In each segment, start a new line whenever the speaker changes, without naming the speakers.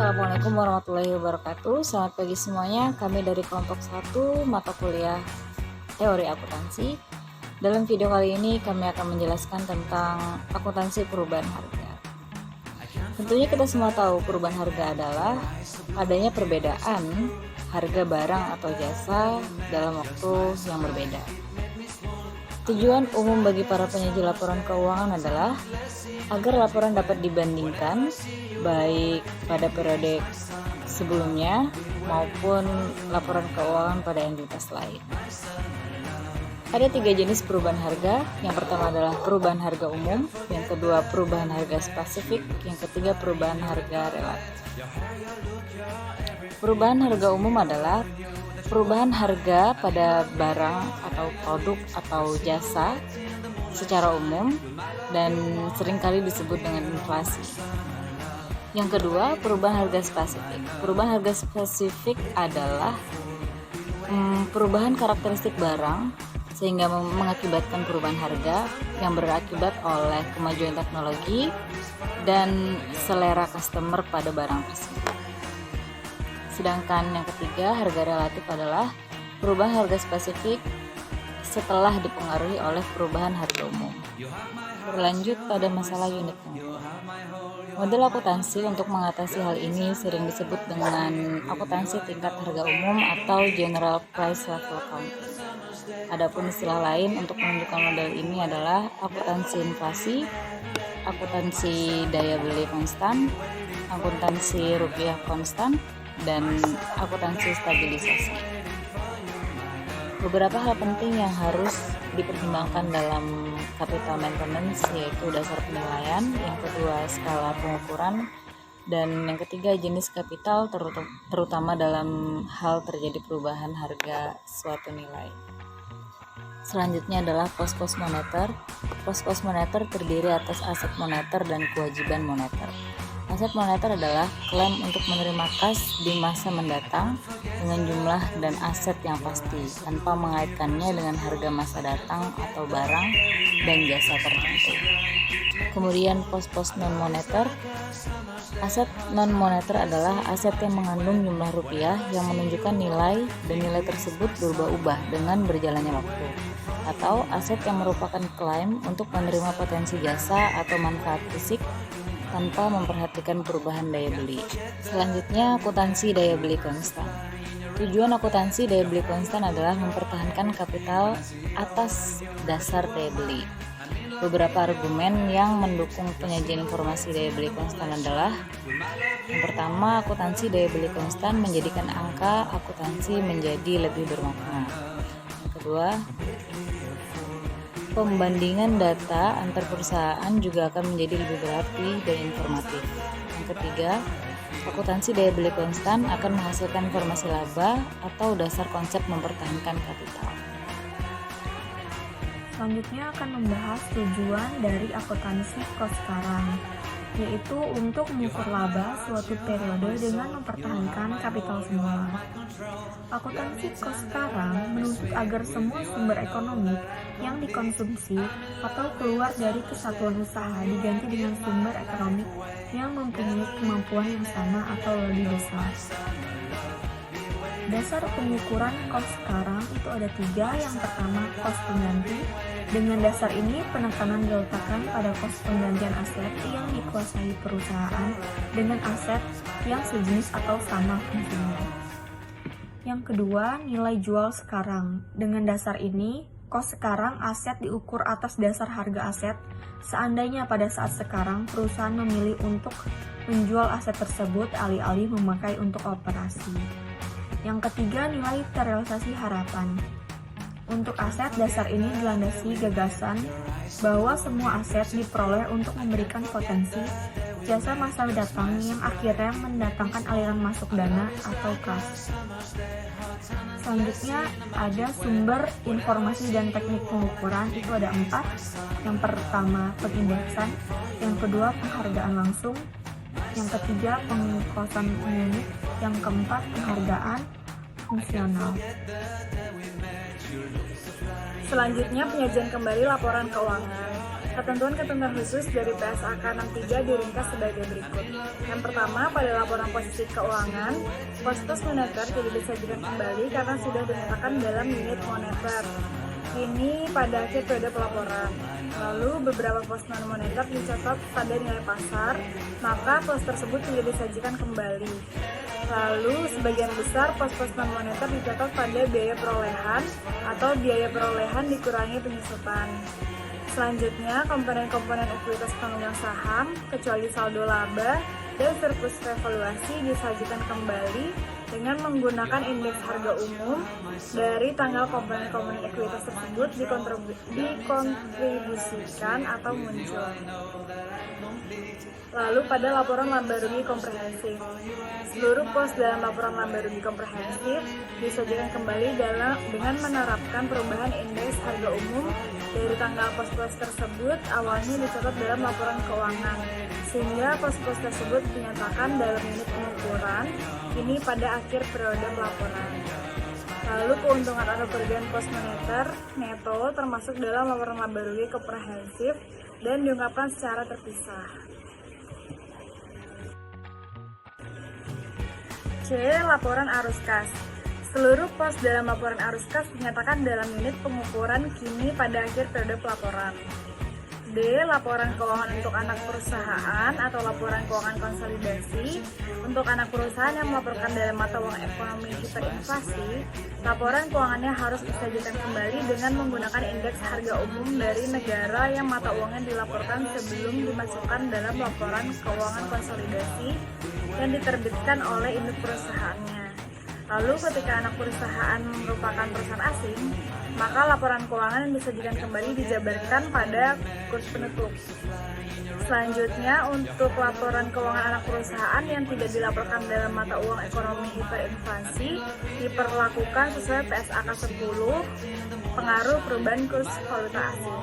Assalamualaikum warahmatullahi wabarakatuh. Selamat pagi semuanya. Kami dari kelompok 1 mata kuliah teori akuntansi. Dalam video kali ini kami akan menjelaskan tentang akuntansi perubahan harga. Tentunya kita semua tahu perubahan harga adalah adanya perbedaan harga barang atau jasa dalam waktu yang berbeda. Tujuan umum bagi para penyaji laporan keuangan adalah agar laporan dapat dibandingkan baik pada periode sebelumnya maupun laporan keuangan pada entitas lain. Ada 3 jenis perubahan harga. Yang pertama adalah perubahan harga umum, yang kedua perubahan harga spesifik, yang ketiga perubahan harga relatif. Perubahan harga umum adalah perubahan harga pada barang atau produk atau jasa secara umum dan seringkali disebut dengan inflasi. Yang kedua, perubahan harga spesifik. Perubahan harga spesifik adalah perubahan karakteristik barang sehingga mengakibatkan perubahan harga yang berakibat oleh kemajuan teknologi dan selera customer pada barang tersebut. Sedangkan yang ketiga, harga relatif adalah perubahan harga spesifik setelah dipengaruhi oleh perubahan harga umum. Berlanjut pada masalah unit penghitungan. Model akuntansi untuk mengatasi hal ini sering disebut dengan akuntansi tingkat harga umum atau general price level accounting. Adapun istilah lain untuk menunjukkan model ini adalah akuntansi inflasi, akuntansi daya beli konstan, akuntansi rupiah konstan, dan akuntansi stabilisasi. Beberapa hal penting yang harus dipertimbangkan dalam capital maintenance yaitu dasar penilaian, yang kedua skala pengukuran, dan yang ketiga jenis kapital terutama dalam hal terjadi perubahan harga suatu nilai. Selanjutnya adalah pos-pos moneter. Pos-pos moneter terdiri atas aset moneter dan kewajiban moneter. Aset moneter adalah klaim untuk menerima kas di masa mendatang dengan jumlah dan aset yang pasti tanpa mengaitkannya dengan harga masa datang atau barang dan jasa tertentu. Kemudian pos-pos non-moneter. Aset non-moneter adalah aset yang mengandung jumlah rupiah yang menunjukkan nilai dan nilai tersebut berubah-ubah dengan berjalannya waktu, atau aset yang merupakan klaim untuk menerima potensi jasa atau manfaat fisik tanpa memperhatikan perubahan daya beli. Selanjutnya, akuntansi daya beli konstan. Tujuan akuntansi daya beli konstan adalah mempertahankan kapital atas dasar daya beli. Beberapa argumen yang mendukung penyajian informasi daya beli konstan adalah: yang pertama, akuntansi daya beli konstan menjadikan angka akuntansi menjadi lebih bermakna. Yang kedua, pembandingan data antar perusahaan juga akan menjadi lebih berarti dan informatif. Yang ketiga, akuntansi daya beli konstan akan menghasilkan informasi laba atau dasar konsep mempertahankan kapital.
Selanjutnya akan membahas tujuan dari akuntansi kos sekarang, yaitu untuk mengukur laba suatu periode dengan mempertahankan kapital semula. Akuntansi kos sekarang menuntut agar semua sumber ekonomi yang dikonsumsi atau keluar dari kesatuan usaha diganti dengan sumber ekonomi yang mempunyai kemampuan yang sama atau lebih besar. Dasar pengukuran kos sekarang itu ada 3. Yang pertama, kos pengganti. Dengan dasar ini, penekanan diletakkan pada kos penggantian aset yang dikuasai perusahaan dengan aset yang sejenis atau sama fungsinya. Yang kedua, nilai jual sekarang. Dengan dasar ini, kos sekarang aset diukur atas dasar harga aset. Seandainya pada saat sekarang perusahaan memilih untuk menjual aset tersebut alih-alih memakai untuk operasi. Yang ketiga, nilai terrealisasi harapan. Untuk aset, dasar ini dilandasi gagasan bahwa semua aset diperoleh untuk memberikan potensi jasa masa datang yang akhirnya mendatangkan aliran masuk dana atau kas. Selanjutnya ada sumber informasi dan teknik pengukuran, itu ada 4. Yang pertama, pengindeksan. Yang kedua, penghargaan langsung. Yang ketiga, pengkosan unit. Yang keempat, penghargaan fungsional.
Selanjutnya, penyajian kembali laporan keuangan. Ketentuan-ketentuan khusus dari PSAK 63 diringkas sebagai berikut. Yang pertama, pada laporan posisi keuangan, pos-pos moneter tidak disajikan kembali karena sudah dinyatakan dalam unit moneter. Ini pada akhir periode pelaporan. Lalu beberapa pos non-moneter dicatat pada nilai pasar, maka pos tersebut tidak disajikan kembali. Lalu sebagian besar pos-pos non-moneter dicatat pada biaya perolehan atau biaya perolehan dikurangi penyusutan. Selanjutnya, komponen-komponen ekuitas pemegang saham, kecuali saldo laba dan surplus revaluasi disajikan kembali dengan menggunakan indeks harga umum dari tanggal komponen-komponen ekuitas tersebut dikontribusikan atau muncul. Lalu pada laporan laba rugi komprehensif, seluruh pos dalam laporan laba rugi komprehensif disajikan kembali dengan menerapkan perubahan indeks harga umum dari tanggal pos-pos tersebut awalnya dicatat dalam laporan keuangan, sehingga pos-pos tersebut dinyatakan dalam unit pengukuran ini pada akhir periode pelaporan. Lalu keuntungan atau kerugian pos moneter neto termasuk dalam laporan laba rugi komprehensif dan diungkapkan secara terpisah. C. Laporan arus kas. Seluruh pos dalam laporan arus kas dinyatakan dalam unit pengukuran kini pada akhir periode pelaporan. D. Laporan keuangan untuk anak perusahaan atau laporan keuangan konsolidasi. Untuk anak perusahaan yang melaporkan dalam mata uang ekonomi hiperinflasi, laporan keuangannya harus disajikan kembali dengan menggunakan indeks harga umum dari negara yang mata uangnya dilaporkan sebelum dimasukkan dalam laporan keuangan konsolidasi yang diterbitkan oleh induk perusahaannya. Lalu ketika anak perusahaan merupakan perusahaan asing, maka laporan keuangan yang disajikan kembali dijabarkan pada kurs penutup. Selanjutnya, untuk laporan keuangan anak perusahaan yang tidak dilaporkan dalam mata uang ekonomi hiperinflasi diperlakukan sesuai PSAK 10, pengaruh perubahan kurs valuta asing.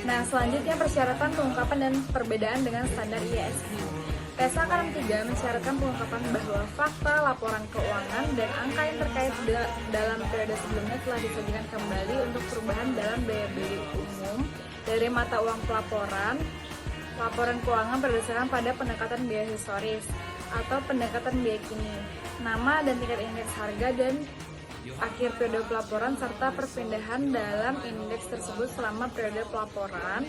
Nah, selanjutnya persyaratan pengungkapan dan perbedaan dengan standar IASB. PSAK 63 mensyaratkan pengungkapan bahwa fakta laporan keuangan dan angka yang terkait dalam periode sebelumnya telah disajikan kembali untuk perubahan dalam biaya beli umum dari mata uang pelaporan, laporan keuangan berdasarkan pada pendekatan biaya historis atau pendekatan biaya kini, nama dan tingkat indeks harga dan akhir periode pelaporan serta perpindahan dalam indeks tersebut selama periode pelaporan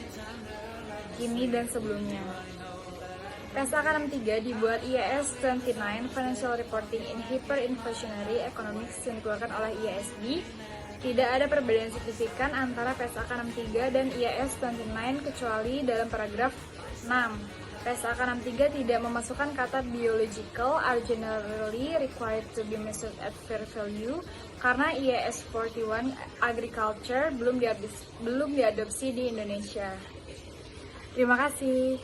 kini dan sebelumnya. PSAK 63 dibuat IAS 29 Financial Reporting in Hyperinflationary Economics yang dikeluarkan oleh IASB. Tidak ada perbedaan signifikan antara PSAK 63 dan IAS 29 kecuali dalam paragraf 6. PSAK 63 tidak memasukkan kata biological are generally required to be measured at fair value karena IAS 41 agriculture belum diadopsi di Indonesia. Terima kasih.